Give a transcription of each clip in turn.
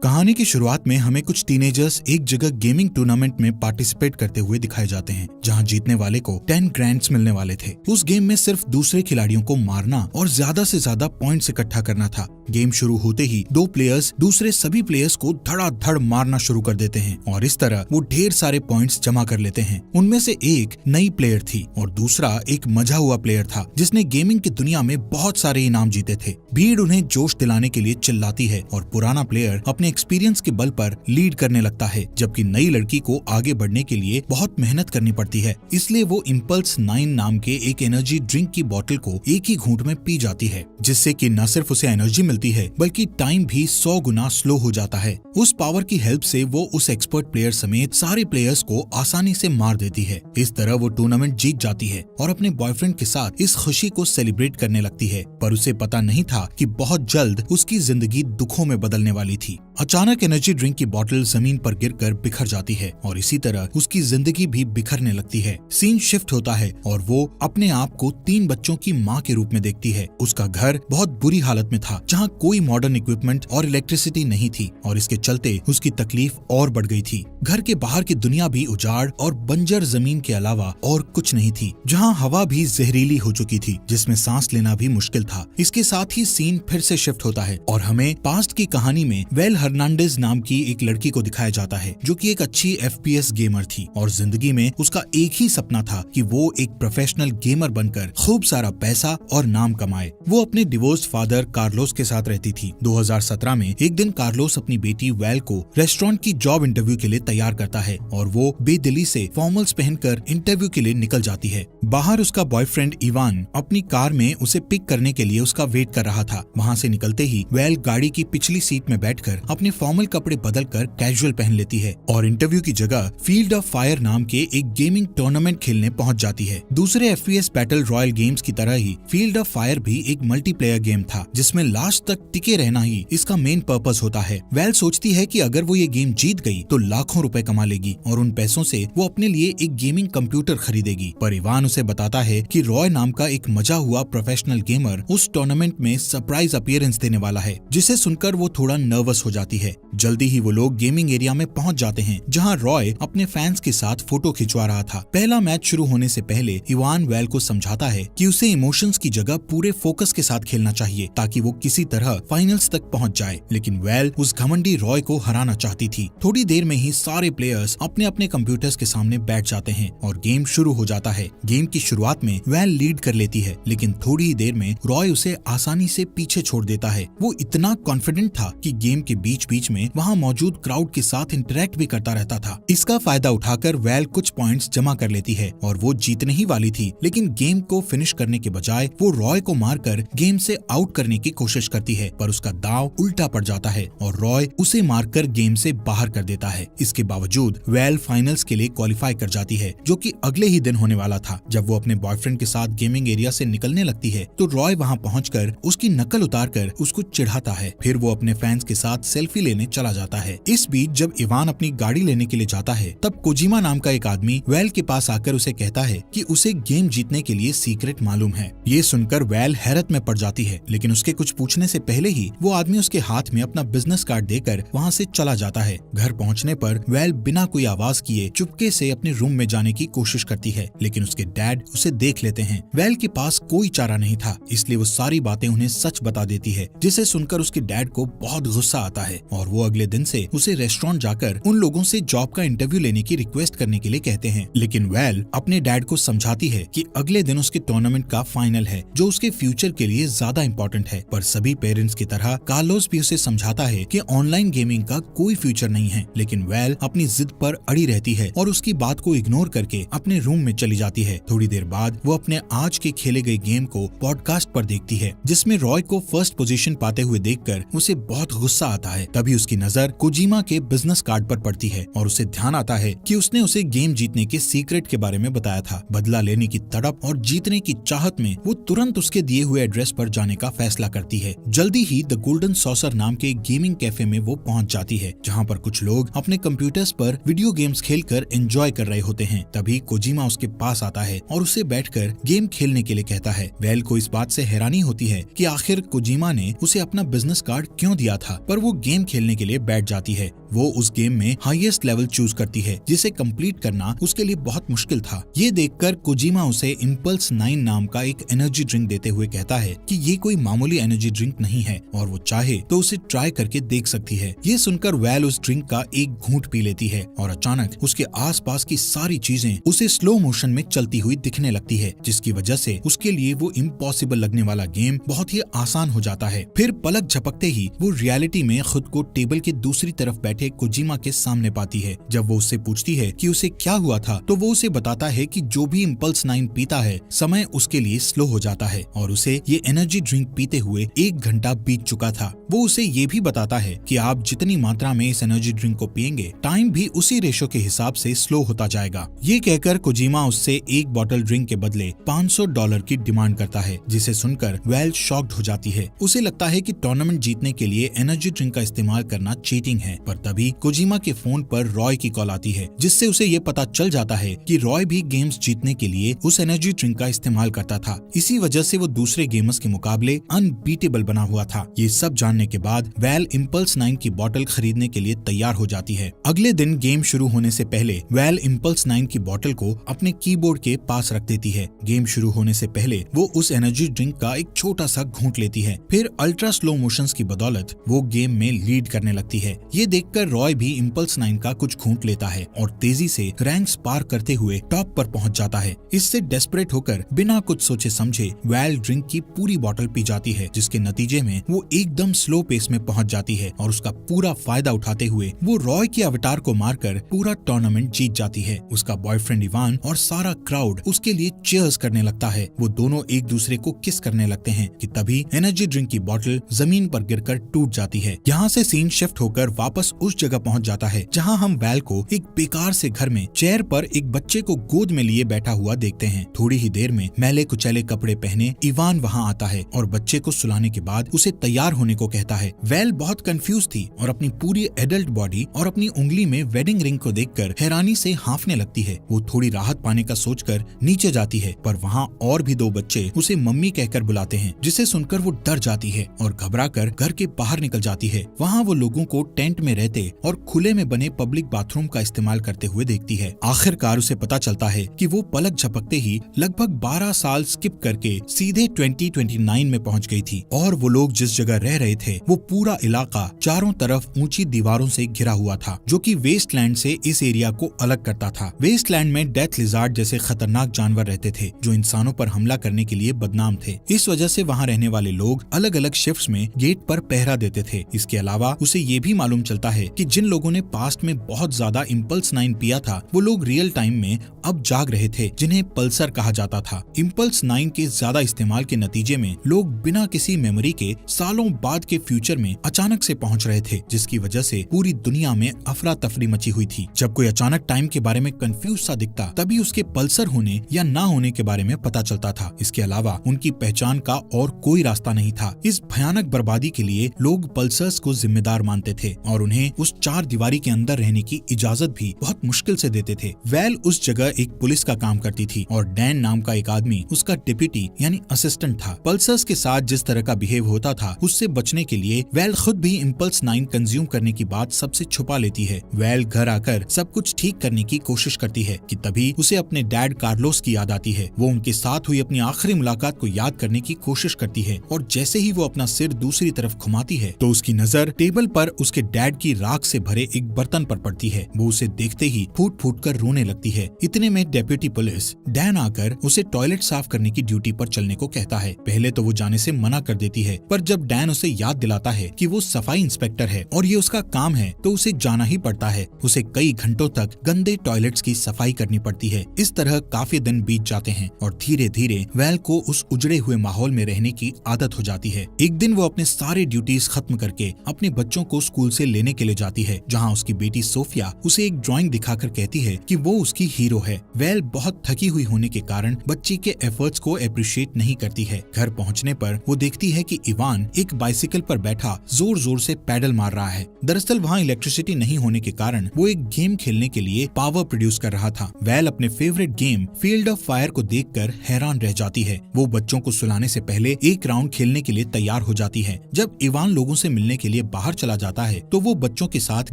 कहानी की शुरुआत में हमें कुछ टीनेजर्स एक जगह गेमिंग टूर्नामेंट में पार्टिसिपेट करते हुए दिखाए जाते हैं, जहां जीतने वाले को 10 ग्रैंड्स मिलने वाले थे। उस गेम में सिर्फ दूसरे खिलाड़ियों को मारना और ज्यादा से ज्यादा पॉइंट्स इकट्ठा करना था। गेम शुरू होते ही दो प्लेयर्स दूसरे सभी प्लेयर्स को धड़ाधड़ मारना शुरू कर देते हैं और इस तरह वो ढेर सारे पॉइंट्स जमा कर लेते हैं। उनमें से एक नई प्लेयर थी और दूसरा एक मजा हुआ प्लेयर था जिसने गेमिंग की दुनिया में बहुत सारे इनाम जीते थे। भीड़ उन्हें जोश दिलाने के लिए चिल्लाती है और पुराना प्लेयर अपने एक्सपीरियंस के बल पर लीड करने लगता है, जबकि नई लड़की को आगे बढ़ने के लिए बहुत मेहनत करनी पड़ती है। इसलिए वो इम्पल्स 9 नाम के एक एनर्जी ड्रिंक की बोतल को एक ही घूंट में पी जाती है, जिससे कि न सिर्फ उसे एनर्जी मिलती है बल्कि टाइम भी 100 गुना स्लो हो जाता है। उस पावर की हेल्प से वो उस एक्सपर्ट प्लेयर समेत सारे प्लेयर्स को आसानी से मार देती है। इस तरह वो टूर्नामेंट जीत जाती है और अपने बॉयफ्रेंड के साथ इस खुशी को सेलिब्रेट करने लगती है, पर उसे पता नहीं था कि बहुत जल्द उसकी जिंदगी दुखों में बदलने वाली थी। अचानक एनर्जी ड्रिंक की बोतल जमीन पर गिरकर बिखर जाती है और इसी तरह उसकी जिंदगी भी बिखरने लगती है। सीन शिफ्ट होता है और वो अपने आप को 3 बच्चों की माँ के रूप में देखती है। उसका घर बहुत बुरी हालत में था, जहाँ कोई मॉडर्न इक्विपमेंट और इलेक्ट्रिसिटी नहीं थी और इसके चलते उसकी तकलीफ और बढ़ गई थी। घर के बाहर की दुनिया भी उजाड़ और बंजर जमीन के अलावा और कुछ नहीं थी, जहाँ हवा भी जहरीली हो चुकी थी, जिसमें सांस लेना भी मुश्किल था। इसके साथ ही सीन फिर से शिफ्ट होता है और हमें पास्ट की कहानी में वेल हर्नांडेज नाम की एक लड़की को दिखाया जाता है, जो कि एक अच्छी FPS गेमर थी और जिंदगी में उसका एक ही सपना था कि वो एक प्रोफेशनल गेमर बनकर खूब सारा पैसा और नाम कमाए। वो अपने डिवोर्स फादर कार्लोस के साथ रहती थी। 2017 में एक दिन कार्लोस अपनी बेटी वेल को रेस्टोरेंट की जॉब इंटरव्यू के लिए तैयार करता है और वो बेदिली से फॉर्मल्स पहनकर इंटरव्यू के लिए निकल जाती है। बाहर उसका बॉयफ्रेंड इवान अपनी कार में उसे पिक करने के लिए उसका वेट कर रहा था। वहाँ से निकलते ही वेल गाड़ी की पिछली सीट में बैठकर अपने फॉर्मल कपड़े बदलकर कैजुअल पहन लेती है और इंटरव्यू की जगह फील्ड ऑफ फायर नाम के एक गेमिंग टूर्नामेंट खेलने पहुंच जाती है। दूसरे FPS बैटल रॉयल गेम्स की तरह ही फील्ड ऑफ फायर भी एक मल्टीप्लेयर गेम था, जिसमें लास्ट तक टिके रहना ही इसका मेन पर्पस होता है। वेल सोचती है कि अगर वो ये गेम जीत गई तो लाखों रुपए कमा लेगी और उन पैसों से वो अपने लिए एक गेमिंग कंप्यूटर खरीदेगी। पर इवान उसे बताता है कि रॉय नाम का एक मजा हुआ प्रोफेशनल गेमर उस टूर्नामेंट में सरप्राइज अपीयरेंस देने वाला है, जिसे सुनकर वो थोड़ा नर्वस हो जाती है। जल्दी ही वो लोग गेमिंग एरिया में पहुंच जाते हैं, जहां रॉय अपने फैंस के साथ फोटो खिंचवा रहा था। पहला मैच शुरू होने से पहले इवान वेल को समझाता है कि उसे इमोशंस की जगह पूरे फोकस के साथ खेलना चाहिए ताकि वो किसी तरह फाइनल्स तक पहुंच जाए, लेकिन वेल उस घमंडी रॉय को हराना चाहती थी। थोड़ी देर में ही सारे प्लेयर्स अपने अपने कंप्यूटर्स के सामने बैठ जाते हैं और गेम शुरू हो जाता है। गेम की शुरुआत में वेल लीड कर लेती है, लेकिन थोड़ी ही देर में रॉय उसे आसानी से पीछे छोड़ देता है। वो इतना कॉन्फिडेंट था कि गेम के बीच बीच में वहाँ मौजूद क्राउड के साथ इंटरेक्ट भी करता रहता था। इसका फायदा उठाकर वेल कुछ पॉइंट्स जमा कर लेती है और वो जीतने ही वाली थी, लेकिन गेम को फिनिश करने के बजाय वो रॉय को मारकर गेम से आउट करने की कोशिश करती है, पर उसका दांव उल्टा पड़ जाता है और रॉय उसे मारकर गेम से बाहर कर देता है। इसके बावजूद वेल फाइनल्स के लिए क्वालिफाई कर जाती है, जो कि अगले ही दिन होने वाला था। जब वो अपने बॉयफ्रेंड के साथ गेमिंग एरिया से निकलने लगती है तो रॉय वहाँ पहुंचकर उसकी नकल उतारकर उसको चिढ़ाता है। फिर वो अपने फैंस के साथ सेल्फी लेने चला जाता है। इस बीच जब इवान अपनी गाड़ी लेने के लिए जाता है, तब कोजिमा नाम का एक आदमी वेल के पास आकर उसे कहता है कि उसे गेम जीतने के लिए सीक्रेट मालूम है। ये सुनकर वेल हैरत में पड़ जाती है, लेकिन उसके कुछ पूछने से पहले ही वो आदमी उसके हाथ में अपना बिजनेस कार्ड देकर वहाँ से चला जाता है। घर पहुँचने पर वेल बिना कोई आवाज किए चुपके से अपने रूम में जाने की कोशिश करती है, लेकिन उसके डैड उसे देख लेते हैं। वेल के पास कोई चारा नहीं था, इसलिए वो सारी बातें उन्हें सच बता देती है, जिसे सुनकर उसके डैड को बहुत गुस्सा आता है और वो अगले दिन से उसे रेस्टोरेंट जाकर उन लोगों से जॉब का इंटरव्यू लेने की रिक्वेस्ट करने के लिए कहते हैं। लेकिन वेल अपने डैड को समझाती है कि अगले दिन उसके टूर्नामेंट का फाइनल है, जो उसके फ्यूचर के लिए ज्यादा इम्पोर्टेंट है। पर सभी पेरेंट्स की तरह कार्लोस भी उसे समझाता है कि ऑनलाइन गेमिंग का कोई फ्यूचर नहीं है, लेकिन वेल अपनी जिद पर अड़ी रहती है और उसकी बात को इग्नोर करके अपने रूम में चली जाती है। थोड़ी देर बाद वो अपने आज के खेले गए गेम को पॉडकास्ट पर देखती है, जिसमें रॉय को फर्स्ट पोजीशन पाते हुए देखकर उसे बहुत गुस्सा आता है। तभी उसकी नजर कोजिमा के बिजनेस कार्ड पर पड़ती है और उसे ध्यान आता है कि उसने उसे गेम जीतने के सीक्रेट के बारे में बताया था। बदला लेने की तड़प और जीतने की चाहत में वो तुरंत उसके दिए हुए एड्रेस पर जाने का फैसला करती है। जल्दी ही द गोल्डन सॉसर नाम के गेमिंग कैफे में वो पहुंच जाती है, जहां पर कुछ लोग अपने कंप्यूटर्स पर वीडियो गेम्स खेलकर एंजॉय कर रहे होते हैं। तभी कोजिमा उसके पास आता है और उसे बैठकर गेम खेलने के लिए कहता है। वेल को इस बात से हैरानी होती है कि आखिर कोजिमा ने उसे अपना बिजनेस कार्ड क्यों दिया था, पर वो गेम खेलने के लिए बैठ जाती है। वो उस गेम में हाईएस्ट लेवल चूज करती है, जिसे कंप्लीट करना उसके लिए बहुत मुश्किल था। ये देखकर कोजिमा उसे इम्पल्स 9 नाम का एक एनर्जी ड्रिंक देते हुए कहता है कि ये कोई मामूली एनर्जी ड्रिंक नहीं है और वो चाहे तो उसे ट्राई करके देख सकती है। ये सुनकर वैल उस ड्रिंक का एक घूंट पी लेती है और अचानक उसके आसपास की सारी चीजें उसे स्लो मोशन में चलती हुई दिखने लगती है, जिसकी वजह से उसके लिए वो इम्पॉसिबल लगने वाला गेम बहुत ही आसान हो जाता है। फिर पलक झपकते ही वो रियलिटी में खुद को टेबल के दूसरी तरफ बैठे कोजिमा के सामने पाती है। जब वो उससे पूछती है कि उसे क्या हुआ था, तो वो उसे बताता है कि जो भी इम्पल्स 9 पीता है, समय उसके लिए स्लो हो जाता है और उसे ये एनर्जी ड्रिंक पीते हुए 1 घंटा बीत चुका था। वो उसे ये भी बताता है कि आप जितनी मात्रा में इस एनर्जी ड्रिंक को पिएंगे, टाइम भी उसी रेशो के हिसाब से स्लो होता जाएगा। ये कहकर कोजिमा उससे एक बॉटल ड्रिंक के बदले $500 की डिमांड करता है, जिसे सुनकर वेल शॉक्ड हो जाती है। उसे लगता है कि टूर्नामेंट जीतने के लिए एनर्जी ड्रिंक का इस्तेमाल करना चीटिंग है, पर तभी कोजिमा के फोन पर रॉय की कॉल आती है, जिससे उसे ये पता चल जाता है कि रॉय भी गेम्स जीतने के लिए उस एनर्जी ड्रिंक का इस्तेमाल करता था। इसी वजह से वो दूसरे गेमर्स के मुकाबले अनबीटेबल बना हुआ था। ये सब जानने के बाद वेल इम्पल्स 9 की बोतल खरीदने के लिए तैयार हो जाती है। अगले दिन गेम शुरू होने से पहले वेल इम्पल्स 9 की बोतल को अपने कीबोर्ड के पास रख देती है। गेम शुरू होने से पहले वो उस एनर्जी ड्रिंक का एक छोटा सा घूंट लेती है। फिर अल्ट्रा स्लो मोशंस की बदौलत वो गेम में लीड करने लगती है। ये देखकर रॉय भी इम्पल्स 9 का कुछ घूंट लेता है और तेजी से रैंक्स पार करते हुए टॉप पर पहुंच जाता है। इससे डेस्परेट होकर बिना कुछ सोचे समझे वेल ड्रिंक की पूरी बोतल पी जाती है, जिसके नतीजे में वो एकदम स्लो पेस में पहुंच जाती है और उसका पूरा फायदा उठाते हुए वो रॉय के अवतार को मारकर पूरा टूर्नामेंट जीत जाती है। उसका बॉयफ्रेंड इवान और सारा क्राउड उसके लिए चीयर्स करने लगता है। वो दोनों एक दूसरे को किस करने लगते हैं कि तभी एनर्जी ड्रिंक की बोतल जमीन पर गिरकर टूट जाती है। यहाँ से सीन शिफ्ट होकर वापस उस जगह पहुंच जाता है जहां हम वेल को एक बेकार से घर में चेयर पर एक बच्चे को गोद में लिए बैठा हुआ देखते हैं। थोड़ी ही देर में मैले कुचैले कपड़े पहने इवान वहां आता है और बच्चे को सुलाने के बाद उसे तैयार होने को कहता है। वेल बहुत कंफ्यूज थी और अपनी पूरी एडल्ट बॉडी और अपनी उंगली में वेडिंग रिंग को देखकर हैरानी से हांफने लगती है। वो थोड़ी राहत पाने का सोचकर नीचे जाती है, पर वहाँ और भी 2 बच्चे उसे मम्मी कहकर बुलाते हैं, जिसे सुनकर वो डर जाती है और घबराकर घर के बाहर निकल जाती है। वहाँ वो लोगों को टेंट में रहते और खुले में बने पब्लिक बाथरूम का इस्तेमाल करते हुए देखती है। आखिरकार उसे पता चलता है कि वो पलक झपकते ही लगभग 12 साल स्किप करके सीधे 2029 में पहुंच गई थी और वो लोग जिस जगह रह रहे थे वो पूरा इलाका चारों तरफ ऊंची दीवारों से घिरा हुआ था, जो कि वेस्टलैंड से इस एरिया को अलग करता था। वेस्टलैंड में डेथ लिजार्ड जैसे खतरनाक जानवर रहते थे जो इंसानों पर हमला करने के लिए बदनाम थे। इस वजह से वहाँ रहने वाले लोग अलग अलग शिफ्ट्स में गेट पर पहरा देते थे। इसके अलावा उसे ये भी मालूम चलता है कि जिन लोगों ने पास्ट में बहुत ज्यादा इम्पल्स 9 पिया था वो लोग रियल टाइम में अब जाग रहे थे, जिन्हें पल्सर कहा जाता था। इम्पल्स 9 के ज्यादा इस्तेमाल के नतीजे में लोग बिना किसी मेमोरी के सालों बाद के फ्यूचर में अचानक से पहुंच रहे थे, जिसकी वजह से पूरी दुनिया में अफरा तफरी मची हुई थी। जब कोई अचानक टाइम के बारे में कंफ्यूज सा दिखता तभी उसके पल्सर होने या ना होने के बारे में पता चलता था। इसके अलावा उनकी पहचान का और कोई रास्ता नहीं था। इस भयानक बर्बादी के लिए लोग पल्सर्स को जिम्मेदार मानते थे और उन्हें उस 4 दीवारी के अंदर रहने की इजाजत भी बहुत मुश्किल से देते थे। वेल उस जगह एक पुलिस का काम करती थी और डैन नाम का एक आदमी उसका डिप्टी यानी असिस्टेंट था। पल्सर्स के साथ जिस तरह का बिहेव होता था उससे बचने के लिए वेल खुद भी इम्पल्स 9 कंज्यूम करने की बात सबसे छुपा लेती है। वेल घर आकर सब कुछ ठीक करने की कोशिश करती है कि तभी उसे अपने डैड कार्लोस की याद आती है। वो उनके साथ हुई अपनी आखिरी मुलाकात को याद करने की कोशिश करती है और जैसे ही वो अपना सिर दूसरी तरफ घुमाती है तो उसकी नजर टेबल पर उसके डैड की राख से भरे एक बर्तन पर पड़ती है। वो उसे देखते ही फूट फूट कर रोने लगती है। इतने में डेप्यूटी पुलिस डैन आकर उसे टॉयलेट साफ करने की ड्यूटी पर चलने को कहता है। पहले तो वो जाने से मना कर देती है, पर जब डैन उसे याद दिलाता है कि वो सफाई इंस्पेक्टर है और ये उसका काम है तो उसे जाना ही पड़ता है। उसे कई घंटों तक गंदे टॉयलेट्स की सफाई करनी पड़ती है। इस तरह काफी दिन बीत जाते हैं और धीरे धीरे वेल को उस उजड़े हुए माहौल में रहने की आदत हो जाती है। एक दिन वो अपने सारे ड्यूटीज खत्म करके अपने बच्चों को स्कूल से लेने के लिए जाती है, जहाँ उसकी बेटी सोफिया उसे एक ड्राइंग दिखाकर कहती है कि वो उसकी हीरो है। वेल बहुत थकी हुई होने के कारण बच्ची के एफर्ट्स को अप्रिशिएट नहीं करती है। घर पहुँचने पर वो देखती है कि इवान एक बाइसिकल पर बैठा जोर जोर से पैडल मार रहा है। दरअसल वहाँ इलेक्ट्रिसिटी नहीं होने के कारण वो एक गेम खेलने के लिए पावर प्रोड्यूस कर रहा था। वेल अपने favourite game field of fire को देखकर हैरान रह जाती है। वो बच्चों को सुलाने से पहले एक राउंड खेलने के लिए तैयार हो जाती है। जब इवान लोगों से मिलने के लिए लिए बाहर चला जाता है तो वो बच्चों के साथ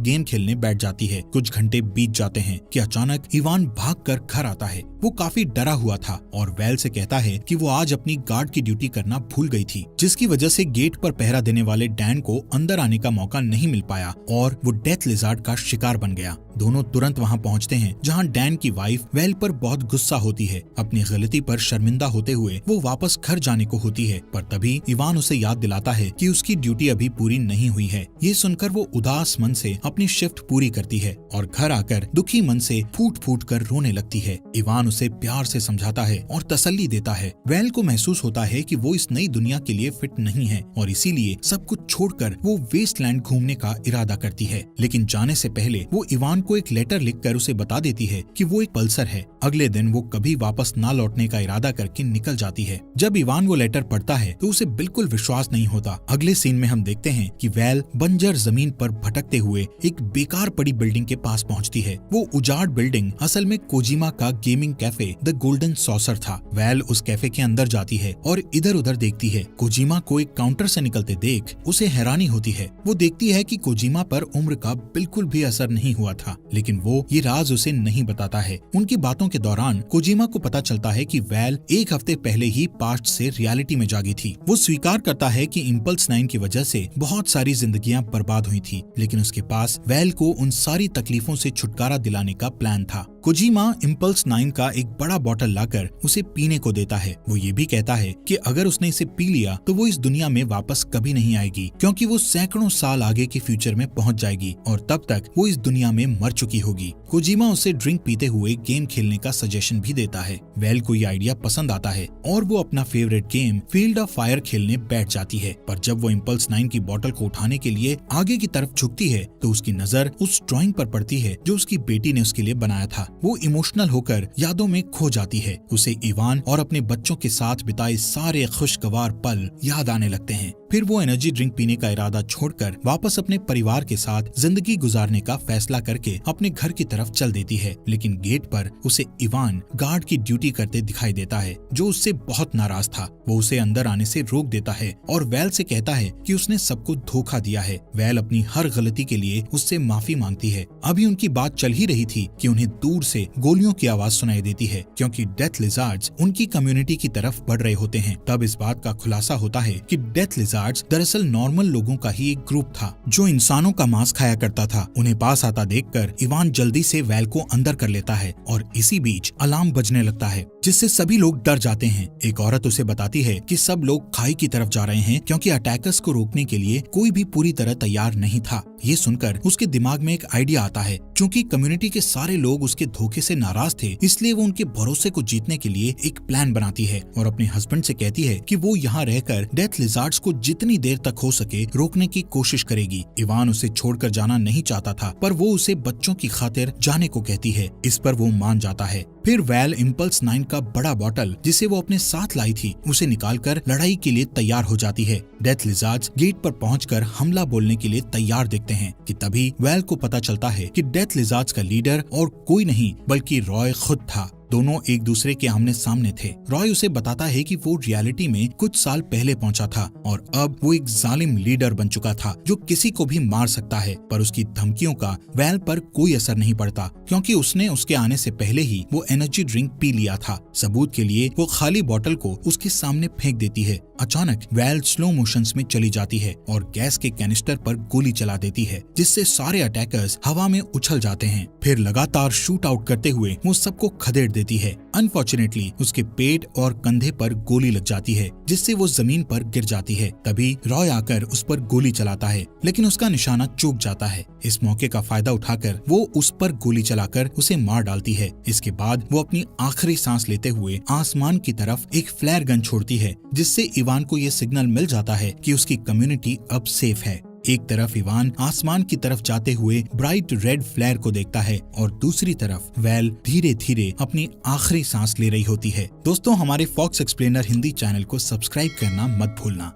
गेम खेलने बैठ जाती है। कुछ घंटे बीत जाते हैं कि अचानक इवान भागकर घर आता है। वो काफी डरा हुआ था और वेल से कहता है कि वो आज अपनी गार्ड की ड्यूटी करना भूल गई थी, जिसकी वजह से गेट पर पहरा देने वाले डैन को अंदर आने का मौका नहीं मिल पाया और वो डेथ लिजार्ड का शिकार बन गया। दोनों तुरंत वहां पहुंचते हैं जहां डैन की वाइफ वेल पर बहुत गुस्सा होती है। अपनी गलती पर शर्मिंदा होते हुए वो वापस घर जाने को होती है, पर तभी इवान उसे याद दिलाता है कि उसकी ड्यूटी अभी पूरी नहीं हुई है। ये सुनकर वो उदास मन से अपनी शिफ्ट पूरी करती है और घर आकर दुखी मन से फूट फूट कर रोने लगती है। इवान उसे प्यार से समझाता है और तसल्ली देता है। वेल को महसूस होता है कि वो इस नई दुनिया के लिए फिट नहीं है और इसीलिए सब कुछ छोड़कर वो वेस्टलैंड घूमने का इरादा करती है। लेकिन जाने से पहले वो इवान को एक लेटर लिखकर उसे बता देती है कि वो एक पल्सर है। अगले दिन वो कभी वापस ना लौटने का इरादा करके निकल जाती है। जब इवान वो लेटर पढ़ता है तो उसे बिल्कुल विश्वास नहीं होता। अगले सीन में हम देखते हैं कि वेल बंजर जमीन पर भटकते हुए एक बेकार पड़ी बिल्डिंग के पास पहुंचती है। वो उजाड़ बिल्डिंग असल में कोजिमा का gaming cafe the golden saucer था। वेल उस कैफे के अंदर जाती है और इधर उधर देखती है। कोजिमा को एक काउंटर से निकलते देख उसे हैरानी होती है। वो देखती है कि कोजिमा पर उम्र का बिल्कुल भी असर नहीं हुआ था, लेकिन वो ये राज उसे नहीं बताता है। उनकी बातों के दौरान कोजिमा को पता चलता है कि वेल एक हफ्ते पहले ही पास्ट से रियलिटी में जागी थी। वो स्वीकार करता है कि इम्पल्स 9 की वजह से बहुत सारी जिंदगियां बर्बाद हुई थी, लेकिन उसके पास वेल को उन सारी तकलीफों से छुटकारा दिलाने का प्लान था। कोजिमा इम्पल्स 9 का एक बड़ा बोतल लाकर उसे पीने को देता है। वो ये भी कहता है कि अगर उसने इसे पी लिया तो वो इस दुनिया में वापस कभी नहीं आएगी, क्योंकि वो सैकड़ों साल आगे के फ्यूचर में पहुंच जाएगी और तब तक वो इस दुनिया में मर चुकी होगी। कोजिमा उसे ड्रिंक पीते हुए गेम खेलने का सजेशन भी देता है। वेल को ये आइडिया पसंद आता है और वो अपना favourite game field of fire खेलने बैठ जाती है। पर जब वो इम्पल्स 9 की बोतल को उठाने के लिए आगे की तरफ झुकती है तो उसकी नजर उस ड्राइंग पर पड़ती है जो उसकी बेटी ने उसके लिए बनाया था। वो इमोशनल होकर यादों में खो जाती है। उसे इवान और अपने बच्चों के साथ बिताए सारे खुशगवार पल याद आने लगते हैं। फिर वो एनर्जी ड्रिंक पीने का इरादा छोड़कर वापस अपने परिवार के साथ जिंदगी गुजारने का फैसला करके अपने घर की तरफ चल देती है। लेकिन गेट पर उसे इवान गार्ड की ड्यूटी करते दिखाई देता है, जो उससे बहुत नाराज था। वो उसे अंदर आने से रोक देता है और वेल से कहता है कि उसने सबको धोखा दिया है। वेल अपनी हर गलती के लिए उससे माफी मांगती है। अभी उनकी बात चल ही रही थी कि उन्हें दूर से गोलियों की आवाज सुनाई देती है, क्योंकि डेथ लिजार्ड्स उनकी कम्युनिटी की तरफ बढ़ रहे होते हैं। तब इस बात का खुलासा होता है कि डेथ लिजार्ड्स दरअसल नॉर्मल लोगों का ही एक ग्रुप था जो इंसानों का मांस खाया करता था। उन्हें पास आता देखकर इवान जल्दी से वेल को अंदर कर लेता है और इसी बीच अलार्म बजने लगता है, जिससे सभी लोग डर जाते हैं। एक औरत उसे बताती है कि सब लोग खाई की तरफ जा रहे हैं, क्योंकि अटैकर्स को रोकने के लिए कोई भी पूरी तरह तैयार नहीं था। ये सुनकर उसके दिमाग में एक आइडिया आता है। चूंकि कम्युनिटी के सारे लोग उसके धोखे से नाराज थे, इसलिए वो उनके भरोसे को जीतने के लिए एक प्लान बनाती है और अपने हस्बैंड से कहती है कि वो यहाँ रहकर डेथ लिजार्ड्स को जितनी देर तक हो सके रोकने की कोशिश करेगी। इवान उसे छोड़कर जाना नहीं चाहता था, पर वो उसे बच्चों की खातिर जाने को कहती है। इस पर वो मान जाता है। फिर वेल इम्पल्स 9 का बड़ा बोतल जिसे वो अपने साथ लाई थी उसे निकालकर लड़ाई के लिए तैयार हो जाती है। डेथ लिजार्ड्स गेट पर पहुंचकर हमला बोलने के लिए तैयार दिखते हैं कि तभी वेल को पता चलता है कि डेथ लिजार्ड्स का लीडर और कोई नहीं बल्कि रॉय खुद था। दोनों एक दूसरे के आमने सामने थे। रॉय उसे बताता है कि वो रियलिटी में कुछ साल पहले पहुंचा था और अब वो एक जालिम लीडर बन चुका था जो किसी को भी मार सकता है। पर उसकी धमकियों का वेल पर कोई असर नहीं पड़ता, क्योंकि उसने उसके आने से पहले ही वो एनर्जी ड्रिंक पी लिया था। सबूत के लिए वो खाली बोतल को उसके सामने फेंक देती है। अचानक वेल स्लो मोशंस में चली जाती है और गैस के कैनिस्टर पर गोली चला देती है, जिससे सारे अटैकर्स हवा में उछल जाते हैं। फिर लगातार शूट आउट करते हुए वो सबको खदेड़ देती है। अनफॉर्चुनेटली उसके पेट और कंधे पर गोली लग जाती है, जिससे वो जमीन पर गिर जाती है। तभी रॉय आकर उस पर गोली चलाता है, लेकिन उसका निशाना चूक जाता है। इस मौके का फायदा उठाकर वो उस पर गोली चलाकर उसे मार डालती है। इसके बाद वो अपनी आखिरी सांस लेते हुए आसमान की तरफ एक फ्लेयर गन छोड़ती है, जिससे इवान को ये सिग्नल मिल जाता है कि उसकी कम्युनिटी अब सेफ है। एक तरफ इवान आसमान की तरफ जाते हुए ब्राइट रेड फ्लेयर को देखता है और दूसरी तरफ वेल धीरे धीरे अपनी आखिरी सांस ले रही होती है। दोस्तों, हमारे फॉक्स एक्सप्लेनर हिंदी चैनल को सब्सक्राइब करना मत भूलना।